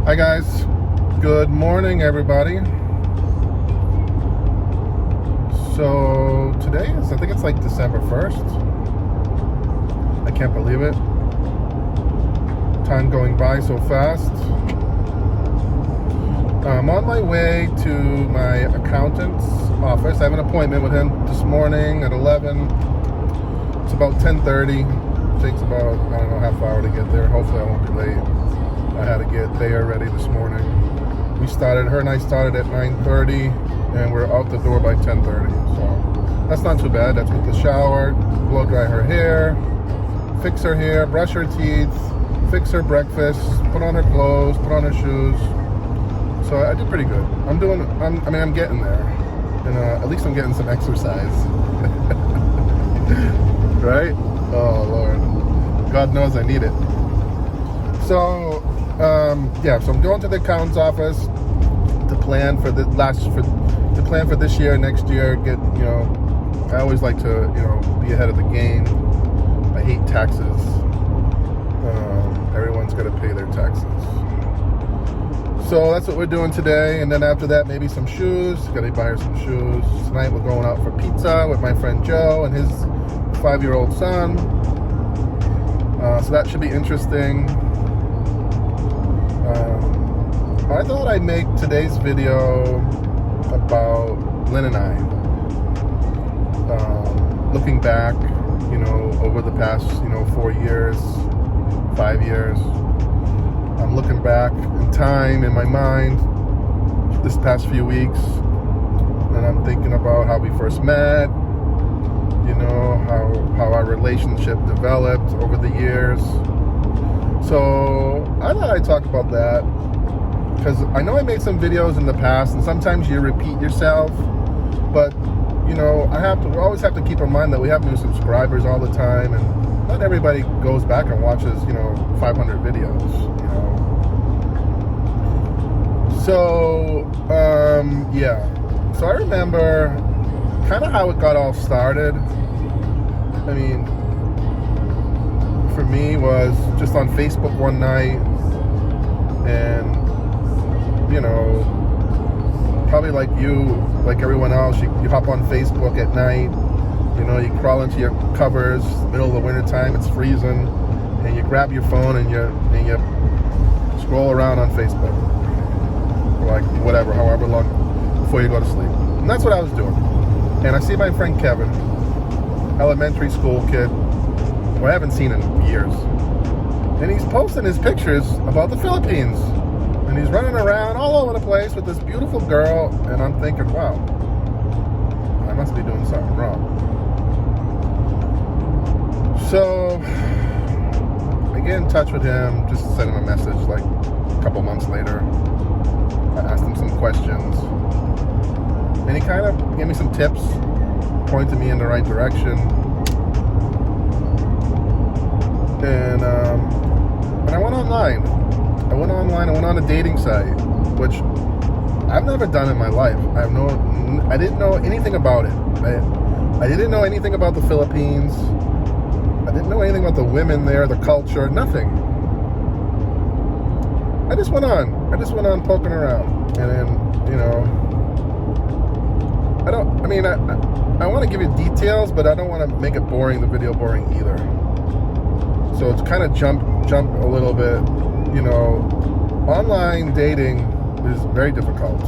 Hi guys, good morning everybody. So today is, I think it's like December 1st. I can't believe it. Time going by so fast. I'm on my way to my accountant's office. I have an appointment with him this morning at 11. It's about 10:30. It takes about, I don't know, half hour to get there. Hopefully I won't be late. I had to get there ready this morning. Her and I started at 9:30 and we're out the door by 10:30. So that's not too bad. That's with the shower, blow dry her hair, fix her hair, brush her teeth, fix her breakfast, put on her clothes, put on her shoes. So I did pretty good. I'm getting there. And at least I'm getting some exercise. Right? Oh Lord. God knows I need it. So so I'm going to the accountant's office to plan for this year, next year. I always like to, be ahead of the game. I hate taxes. Everyone's got to pay their taxes. So that's what we're doing today, and then after that, maybe some shoes. Got to buy her some shoes. Tonight we're going out for pizza with my friend Joe and his 5-year-old son. So that should be interesting. I thought I'd make today's video about Lynn and I. Looking back, over the past, 4 years, 5 years. I'm looking back in time in my mind this past few weeks, and I'm thinking about how we first met, how our relationship developed over the years. So I thought I'd talk about that, because I know I made some videos in the past, and sometimes you repeat yourself, but we always have to keep in mind that we have new subscribers all the time, and not everybody goes back and watches 500 videos. So so I remember kind of how it got all started. I mean, for me, was just on Facebook one night, and probably like everyone else, you hop on Facebook at night, you crawl into your covers, middle of the winter time, it's freezing, and you grab your phone and you scroll around on Facebook, like whatever, however long before you go to sleep. And that's what I was doing. And I see my friend Kevin, elementary school kid, who I haven't seen in years, and he's posting his pictures about the Philippines. And he's running around all over the place with this beautiful girl, and I'm thinking, wow, I must be doing something wrong. So I get in touch with him, just sent him a message like a couple months later. I asked him some questions, and he kind of gave me some tips, pointed me in the right direction. And I went online. I went on a dating site, which I've never done in my life. I didn't know anything about it. I didn't know anything about the Philippines. I didn't know anything about the women there, the culture, nothing. I just went on poking around. And then, I want to give you details, but I don't want to make it boring, the video boring either. So it's kind of jump a little bit. Online dating is very difficult.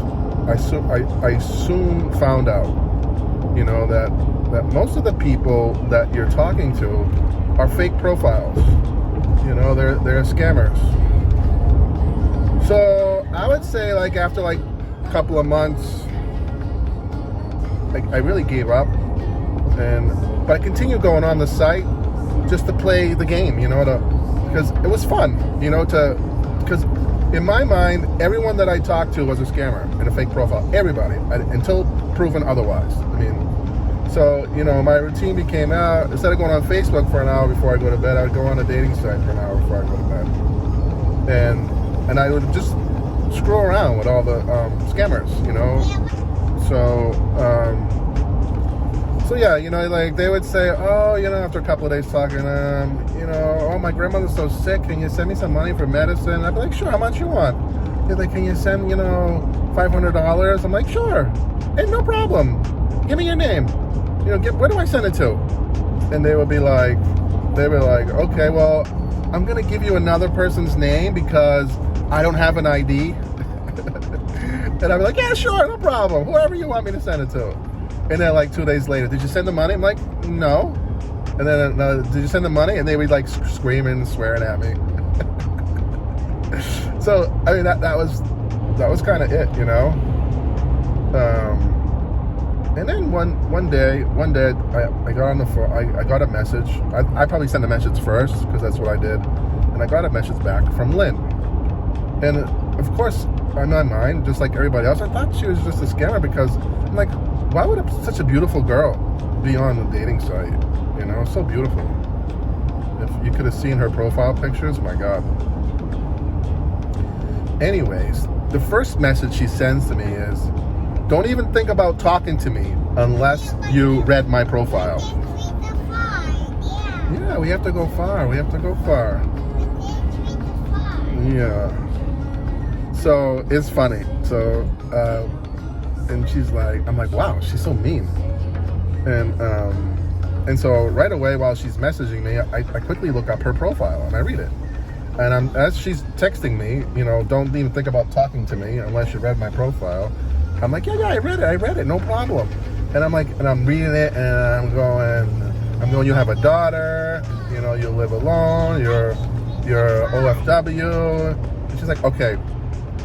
I soon found out, that most of the people that you're talking to are fake profiles. They're scammers. So I would say, after a couple of months, I really gave up, but I continued going on the site just to play the game, because it was fun, because in my mind, everyone that I talked to was a scammer and a fake profile. Everybody, until proven otherwise. So, my routine became out, instead of going on Facebook for an hour before I go to bed, I would go on a dating site for an hour before I go to bed. And I would just screw around with all the scammers, So yeah, they would say, after a couple of days talking to them, oh, my grandmother's so sick, can you send me some money for medicine? I'd be like, sure, how much you want? He's like, can you send, $500? I'm like, sure. Hey, no problem. Give me your name. Where do I send it to? And they were like, okay, well, I'm going to give you another person's name because I don't have an ID. And I'm like, yeah, sure, no problem. Whoever you want me to send it to. And then like 2 days later, did you send the money? I'm like, no. And then, did you send the money? And they would like screaming and swearing at me. So, I mean, that was kind of it, And then one day, I got on the phone. I got a message. I probably sent a message first because that's what I did. And I got a message back from Lynn. And of course, in my mind, just like everybody else, I thought she was just a scammer because I'm like, why would such a beautiful girl be on the dating site? So beautiful. If you could have seen her profile pictures, my God. Anyways, the first message she sends to me is, don't even think about talking to me unless you read my profile. Yeah, we have to go far. Yeah. So it's funny. So, and she's like, I'm like, wow, she's so mean. And so right away while she's messaging me, I quickly look up her profile and I read it. And as she's texting me, don't even think about talking to me unless you read my profile. I'm like, yeah, I read it, no problem. And I'm like, and I'm reading it, and I'm going, you have a daughter, you live alone, you're OFW. And she's like, okay,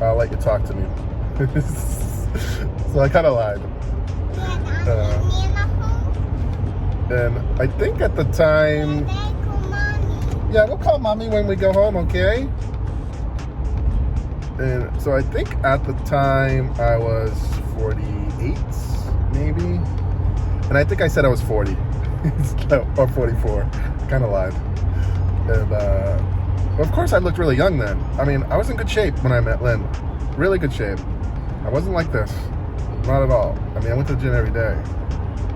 I'll let you talk to me. So I kind of lied. And I think at the time, yeah, we'll call mommy when we go home, okay? And so I think at the time I was 48, maybe. And I think I said I was 40 or 44. I kind of lied. And of course I looked really young then. I mean, I was in good shape when I met Lynn. Really good shape. I wasn't like this. Not at all. I mean, I went to the gym every day.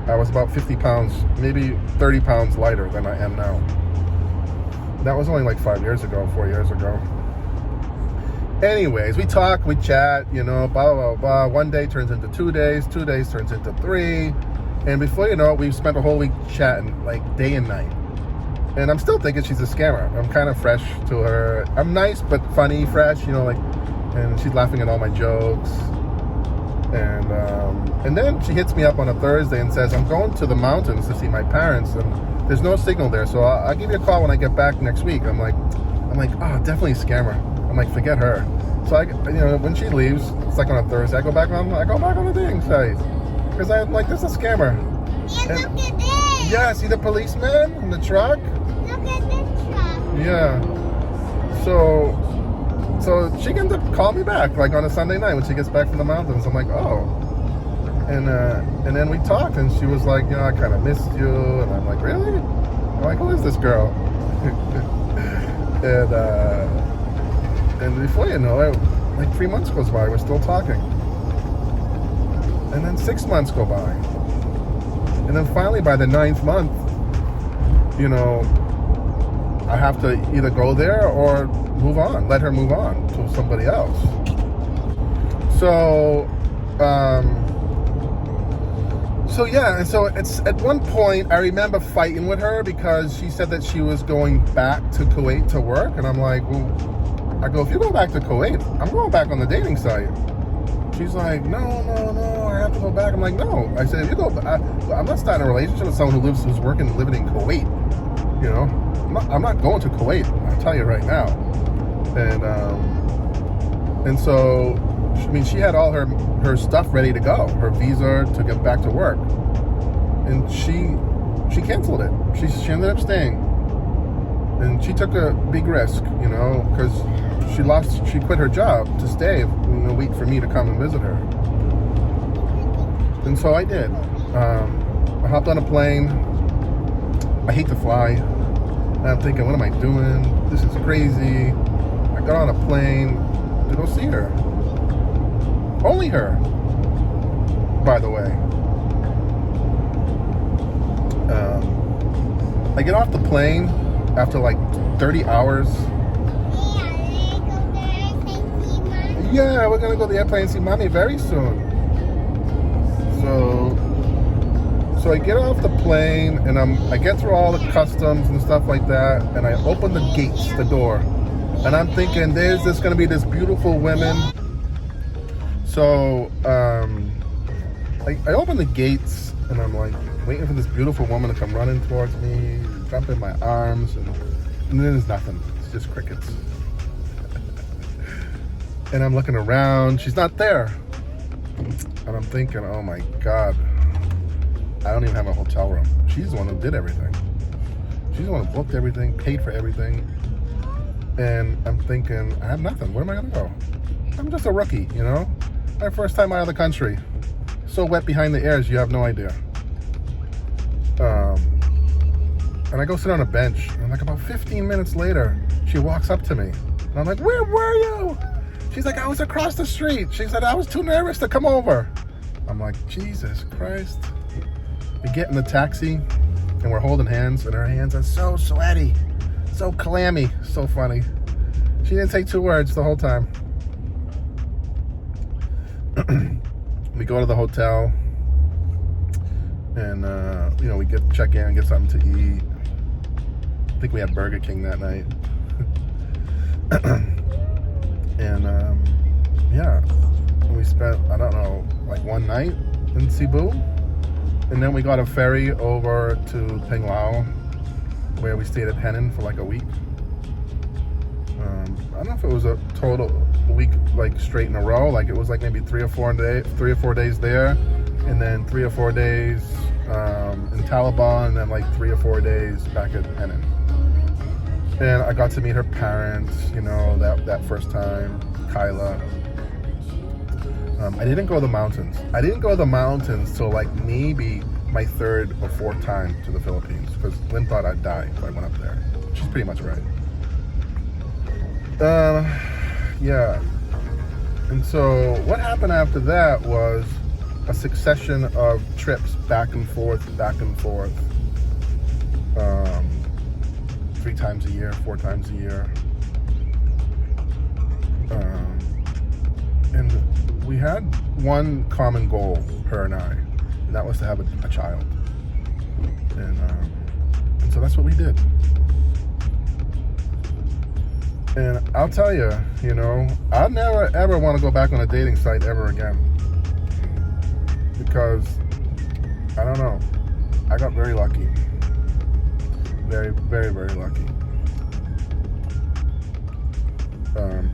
I was about 50 pounds, maybe 30 pounds lighter than I am now. That was only like 4 years ago. Anyways, we talk, we chat, blah, blah, blah. One day turns into 2 days. 2 days turns into 3. And before you know it, we've spent a whole week chatting, like day and night. And I'm still thinking she's a scammer. I'm kind of fresh to her. I'm nice, but funny, fresh, and she's laughing at all my jokes. And then she hits me up on a Thursday and says, I'm going to the mountains to see my parents, and there's no signal there, so I'll give you a call when I get back next week. I'm like, oh, definitely a scammer. I'm like, forget her. So when she leaves, it's like on a Thursday, I go back on the dating site because I'm like, this is a scammer. Yeah, look at this. Yeah, see the policeman in the truck? Look at the truck. Yeah. So she ends up calling me back like on a Sunday night when she gets back from the mountains. I'm like, oh. And then we talked, and she was like, I kind of missed you. And I'm like, really? I'm like, who is this girl? And before you know it, like 3 months goes by, we're still talking. And then 6 months go by. And then finally by the 9th month, I have to either go there or move on, let her move on to somebody else. So yeah, and so it's at one point I remember fighting with her because she said that she was going back to Kuwait to work, and I'm like, well, I go, if you go back to Kuwait, I'm going back on the dating site. She's like, no, I have to go back. I'm like, no. I said, if you go, I'm not starting a relationship with someone who's working and living in Kuwait. I'm not going to Kuwait. I'll tell you right now. And so, I mean, she had all her stuff ready to go, her visa to get back to work, and she canceled it. She ended up staying, and she took a big risk, because she quit her job to stay a week for me to come and visit her. And so I did. I hopped on a plane. I hate to fly. And I'm thinking, what am I doing? This is crazy. I got on a plane to go see her. Only her, by the way. I get off the plane after like 30 hours. Yeah, we're gonna go to the airplane and see mommy very soon. So I get off the plane and I get through all the customs and stuff like that, and I open the gates, the door, and I'm thinking there's just gonna be this beautiful women. So I open the gates and I'm like waiting for this beautiful woman to come running towards me, jump in my arms, and then there's nothing. It's just crickets. And I'm looking around, she's not there. And I'm thinking, oh my God, I don't even have a hotel room. She's the one who did everything. She's the one who booked everything, paid for everything. And I'm thinking, I have nothing. Where am I gonna go? I'm just a rookie, you know? My first time out of the country. So wet behind the ears, you have no idea. And I go sit on a bench, and like about 15 minutes later, she walks up to me. And I'm like, where were you? She's like, I was across the street. She said, I was too nervous to come over. I'm like, Jesus Christ. We get in the taxi, and we're holding hands, and her hands are so sweaty, so clammy, so funny. She didn't say 2 words the whole time. We go to the hotel, and we check in and get something to eat. I think we had Burger King that night. And we spent, I don't know, like one night in Cebu, and then we got a ferry over to Panglao, where we stayed at Henan for like a week. I don't know if it was a total week like straight in a row. Like it was like maybe 3 or 4 days there, and then 3 or 4 days in Taliban, and then like 3 or 4 days back at Henan. And I got to meet her parents, that first time, Kyla. I didn't go to the mountains. I didn't go to the mountains till like maybe my 3rd or 4th time to the Philippines, because Lynn thought I'd die if I went up there. She's pretty much right. Yeah. And so what happened after that was a succession of trips back and forth. 3 times a year, 4 times a year. And we had one common goal, her and I, and that was to have a child. And so that's what we did. And I'll tell you, I'll never ever want to go back on a dating site ever again. Because, I don't know, I got very lucky. Very, very, very lucky.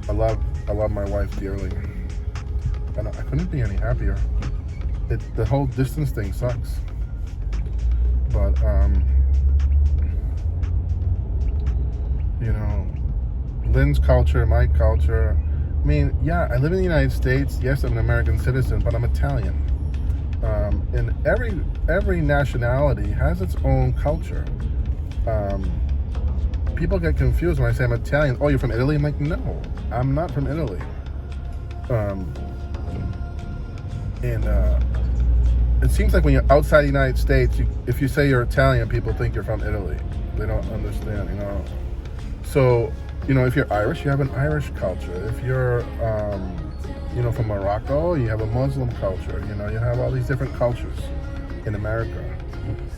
I love my wife dearly. And I couldn't be any happier. The whole distance thing sucks. But, Lynn's culture, my culture. I mean, yeah, I live in the United States. Yes, I'm an American citizen, but I'm Italian. And every nationality has its own culture. People get confused when I say I'm Italian. Oh, you're from Italy? I'm like, no, I'm not from Italy. It seems like when you're outside the United States, if you say you're Italian, people think you're from Italy. They don't understand, So, if you're Irish, you have an Irish culture. If you're, from Morocco, you have a Muslim culture. You have all these different cultures in America.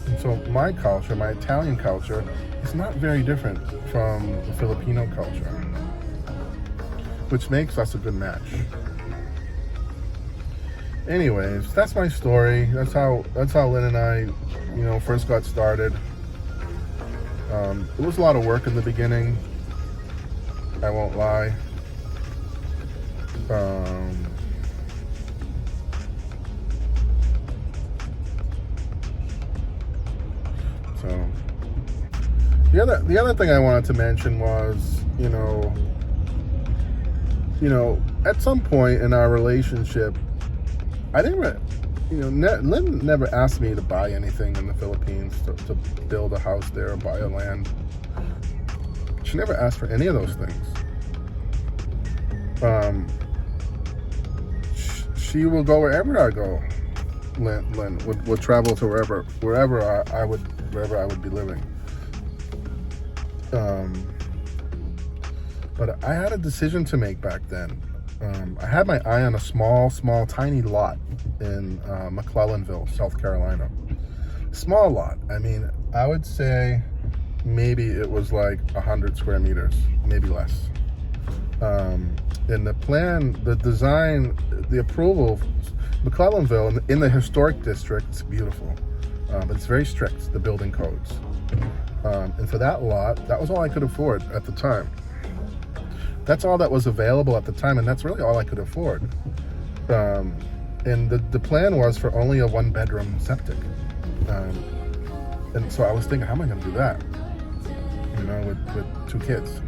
And so my culture, my Italian culture, is not very different from the Filipino culture, which makes us a good match. Anyways, that's my story. That's how Lynn and I, first got started. It was a lot of work in the beginning. I won't lie. So the other thing I wanted to mention was, at some point in our relationship, I didn't, Lynn never asked me to buy anything in the Philippines, to build a house there or buy a land. She never asked for any of those things. She will go wherever I go. Lynn would travel to wherever I would be living. But I had a decision to make back then. I had my eye on a small, tiny lot in McClellanville, South Carolina. Small lot. I mean, I would say maybe it was like 100 square meters, maybe less. And the plan, the design, the approval, McClellanville in the historic district, it's beautiful, but it's very strict, the building codes. And for that lot, that was all I could afford at the time. That's all that was available at the time, and that's really all I could afford. And the plan was for only a 1-bedroom septic. And so I was thinking, how am I going to do that? You know, with 2 kids.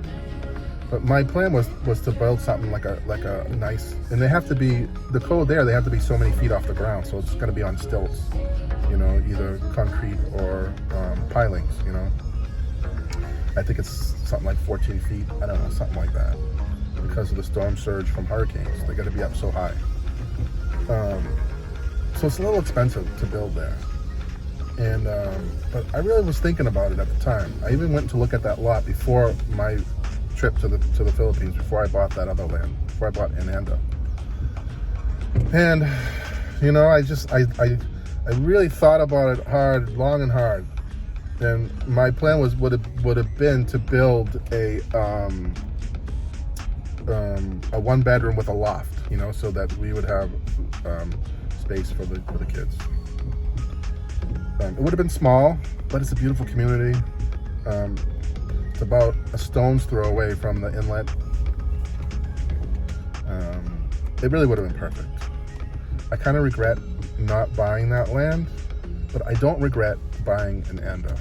But my plan was to build something like a nice, and they have to be, the code there, they have to be so many feet off the ground, so it's going to be on stilts, you know, either concrete or pilings, you know. I think it's something like 14 feet, I don't know, something like that, because of the storm surge from hurricanes. They got to be up so high. So it's a little expensive to build there. And but I really was thinking about it at the time. I even went to look at that lot before my trip to the Philippines, before I bought that other land, before I bought Ananda. And you know, I really thought about it long and hard. And my plan would have been to build a 1-bedroom with a loft, you know, so that we would have space for the kids. It would have been small, but it's a beautiful community. It's about a stone's throw away from the inlet. It really would have been perfect. I kind of regret not buying that land, but I don't regret buying an Anda.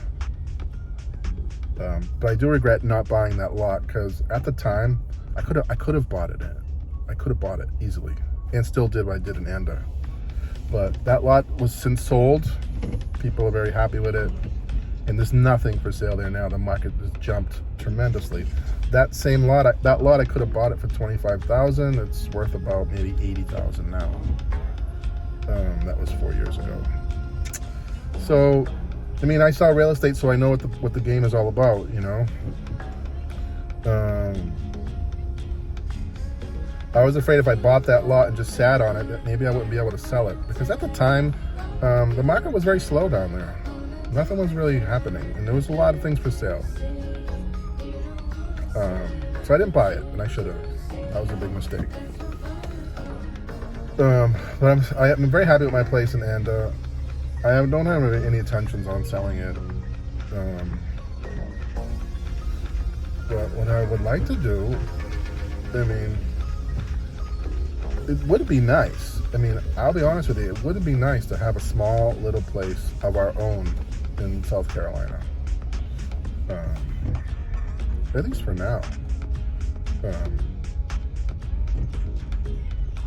But I do regret not buying that lot, because at the time I could have bought it. I could have bought it easily, and still did what I did in Anda. But that lot was since sold. People are very happy with it, and there's nothing for sale there now. The market has jumped tremendously. That same lot, I could have bought it for $25,000. It's worth about maybe $80,000 now. That was 4 years ago. So, I mean, I saw real estate, so I know what the game is all about, you know. I was afraid if I bought that lot and just sat on it, that maybe I wouldn't be able to sell it, because at the time, the market was very slow down there. Nothing was really happening, and there was a lot of things for sale. So I didn't buy it, and I should have. That was a big mistake. But I'm very happy with my place, and I don't have any intentions on selling it. But what I would like to do, I mean, it would be nice. I mean, I'll be honest with you, it would be nice to have a small little place of our own in South Carolina. At least for now.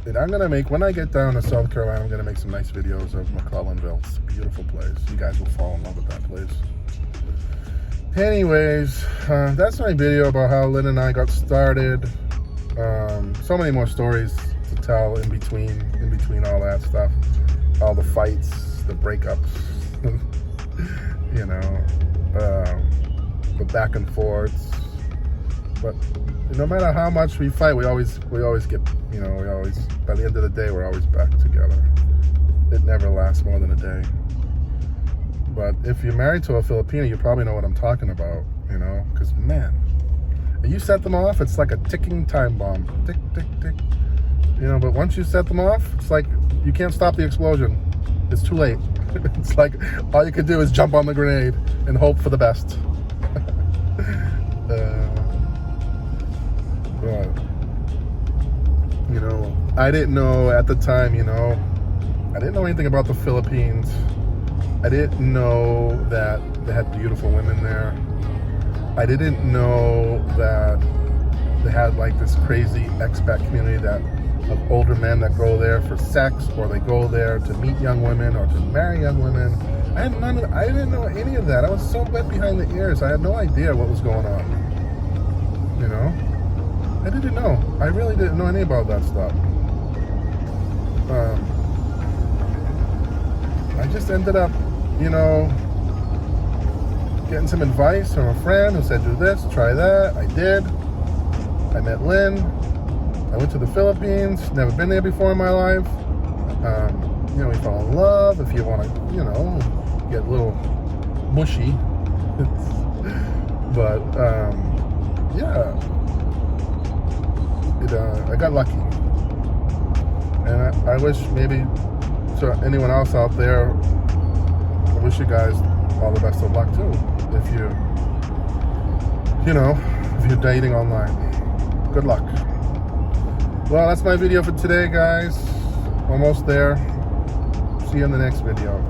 And I'm gonna make, when I get down to South Carolina, I'm gonna make some nice videos of McClellanville. It's a beautiful place. You guys will fall in love with that place. Anyways, that's my video about how Lynn and I got started. So many more stories to tell in between all that stuff, all the fights, the breakups, you know, the back and forths. But no matter how much we fight, we always get, you know, by the end of the day, we're always back together. It never lasts more than a day. But if you're married to a Filipina, you probably know what I'm talking about, you know, because man, you set them off, it's like a ticking time bomb. Tick, tick, tick. You know, but once you set them off, it's like you can't stop the explosion. It's too late. It's like all you could do is jump on the grenade and hope for the best. But, you know, I didn't know at the time, you know, I didn't know anything about the Philippines. I didn't know that they had beautiful women there. I didn't know that they had like this crazy expat community of older men that go there for sex, or they go there to meet young women or to marry young women. I didn't know any of that. I was so wet behind the ears. I had no idea what was going on. You know? I didn't know. I really didn't know any about that stuff. I just ended up, you know, getting some advice from a friend who said, do this, try that. I did. I met Lynn. I went to the Philippines, never been there before in my life. We fell in love, if you want to, get a little mushy. But, yeah, I got lucky. And I wish maybe to anyone else out there, I wish you guys all the best of luck too. If you're dating online, good luck. Well, that's my video for today, guys. Almost there. See you in the next video.